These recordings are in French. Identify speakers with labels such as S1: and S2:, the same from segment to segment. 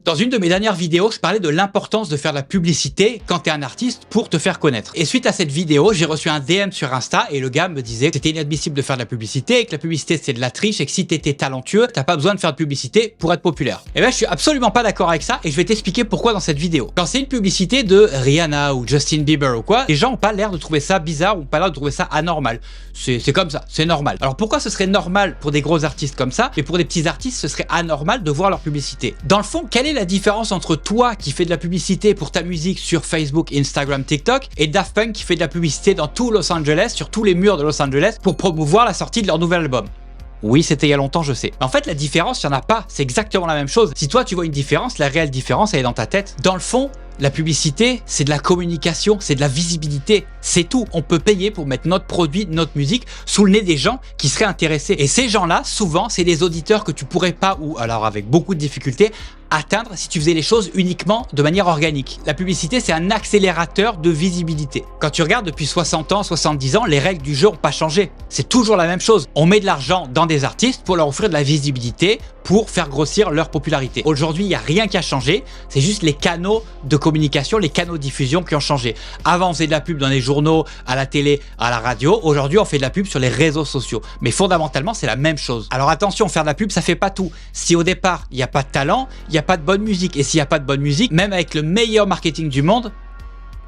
S1: Dans une de mes dernières vidéos, je parlais de l'importance de faire de la publicité quand tu es un artiste pour te faire connaître. Et suite à cette vidéo, j'ai reçu un DM sur Insta et le gars me disait que c'était inadmissible de faire de la publicité et que la publicité c'est de la triche et que si tu étais talentueux, t'as pas besoin de faire de publicité pour être populaire. Et ben je suis absolument pas d'accord avec ça et je vais t'expliquer pourquoi dans cette vidéo. Quand c'est une publicité de Rihanna ou Justin Bieber ou quoi, les gens ont pas l'air de trouver ça bizarre ou pas l'air de trouver ça anormal. C'est comme ça, c'est normal. Alors pourquoi ce serait normal pour des gros artistes comme ça, mais pour des petits artistes ce serait anormal de voir leur publicité? Dans le fond, quelle est la différence entre toi qui fais de la publicité pour ta musique sur Facebook, Instagram, TikTok et Daft Punk qui fait de la publicité dans tout Los Angeles, sur tous les murs de Los Angeles pour promouvoir la sortie de leur nouvel album? Oui, c'était il y a longtemps, je sais. En fait, la différence, il n'y en a pas. C'est exactement la même chose. Si toi, tu vois une différence, la réelle différence, elle est dans ta tête. Dans le fond, la publicité, c'est de la communication, c'est de la visibilité. C'est tout. On peut payer pour mettre notre produit, notre musique sous le nez des gens qui seraient intéressés. Et ces gens-là, souvent, c'est des auditeurs que tu pourrais pas, ou alors avec beaucoup de difficultés, atteindre si tu faisais les choses uniquement de manière organique. La publicité, c'est un accélérateur de visibilité. Quand tu regardes depuis 60 ans, 70 ans, les règles du jeu n'ont pas changé. C'est toujours la même chose. On met de l'argent dans des artistes pour leur offrir de la visibilité, pour faire grossir leur popularité. Aujourd'hui, il n'y a rien qui a changé. C'est juste les canaux de communication, les canaux de diffusion qui ont changé. Avant, on faisait de la pub dans les journaux, à la télé, à la radio. Aujourd'hui, on fait de la pub sur les réseaux sociaux. Mais fondamentalement, c'est la même chose. Alors attention, faire de la pub, ça fait pas tout. Si au départ, il n'y a pas de talent, il n'y a pas de bonne musique. Et s'il n'y a pas de bonne musique, même avec le meilleur marketing du monde,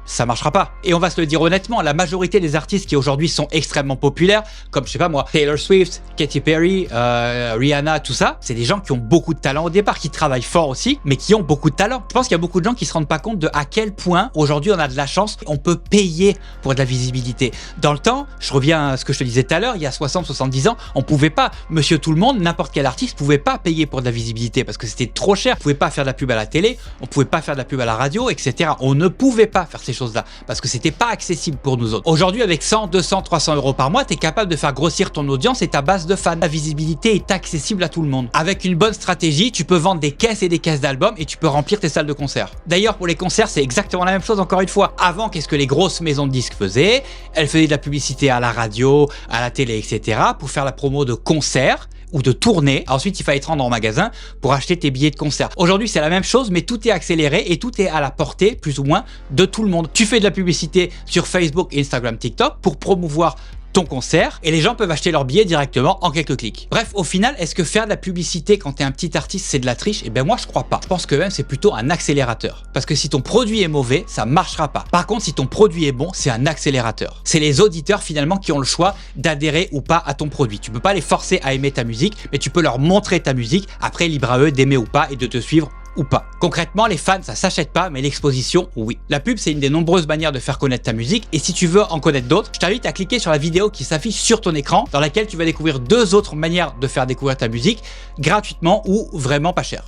S1: ça marchera pas. Et on va se le dire honnêtement, la majorité des artistes qui aujourd'hui sont extrêmement populaires, comme je sais pas moi, Taylor Swift, Katy Perry, Rihanna, tout ça, c'est des gens qui ont beaucoup de talent au départ, qui travaillent fort aussi, mais qui ont beaucoup de talent. Je pense qu'il y a beaucoup de gens qui se rendent pas compte de à quel point aujourd'hui on a de la chance, on peut payer pour de la visibilité. Dans le temps, je reviens à ce que je te disais tout à l'heure, il y a 60-70 ans, on pouvait pas, monsieur tout le monde, n'importe quel artiste pouvait pas payer pour de la visibilité parce que c'était trop cher. On pouvait pas faire de la pub à la télé, on pouvait pas faire de la pub à la radio, etc. On ne pouvait pas faire ces choses-là parce que c'était pas accessible pour nous autres. Aujourd'hui, avec 100, 200, 300 euros par mois, tu es capable de faire grossir ton audience et ta base de fans. La visibilité est accessible à tout le monde. Avec une bonne stratégie, tu peux vendre des caisses et des caisses d'albums et tu peux remplir tes salles de concert. D'ailleurs, pour les concerts, c'est exactement la même chose encore une fois. Avant, qu'est-ce que les grosses maisons de disques faisaient? Elles faisaient de la publicité à la radio, à la télé, etc. pour faire la promo de concerts ou de tournée. Ensuite, il fallait te rendre en magasin pour acheter tes billets de concert. Aujourd'hui, c'est la même chose, mais tout est accéléré et tout est à la portée, plus ou moins, de tout le monde. Tu fais de la publicité sur Facebook, Instagram, TikTok pour promouvoir ton concert et les gens peuvent acheter leurs billets directement en quelques clics. Bref, au final, est-ce que faire de la publicité quand tu es un petit artiste, c'est de la triche? Eh bien moi, je crois pas. Je pense que même c'est plutôt un accélérateur. Parce que si ton produit est mauvais, ça marchera pas. Par contre, si ton produit est bon, c'est un accélérateur. C'est les auditeurs finalement qui ont le choix d'adhérer ou pas à ton produit. Tu peux pas les forcer à aimer ta musique, mais tu peux leur montrer ta musique. Après, libre à eux d'aimer ou pas et de te suivre ou pas. Concrètement, les fans, ça s'achète pas, mais l'exposition, oui. La pub, c'est une des nombreuses manières de faire connaître ta musique et si tu veux en connaître d'autres, je t'invite à cliquer sur la vidéo qui s'affiche sur ton écran dans laquelle tu vas découvrir deux autres manières de faire découvrir ta musique gratuitement ou vraiment pas cher.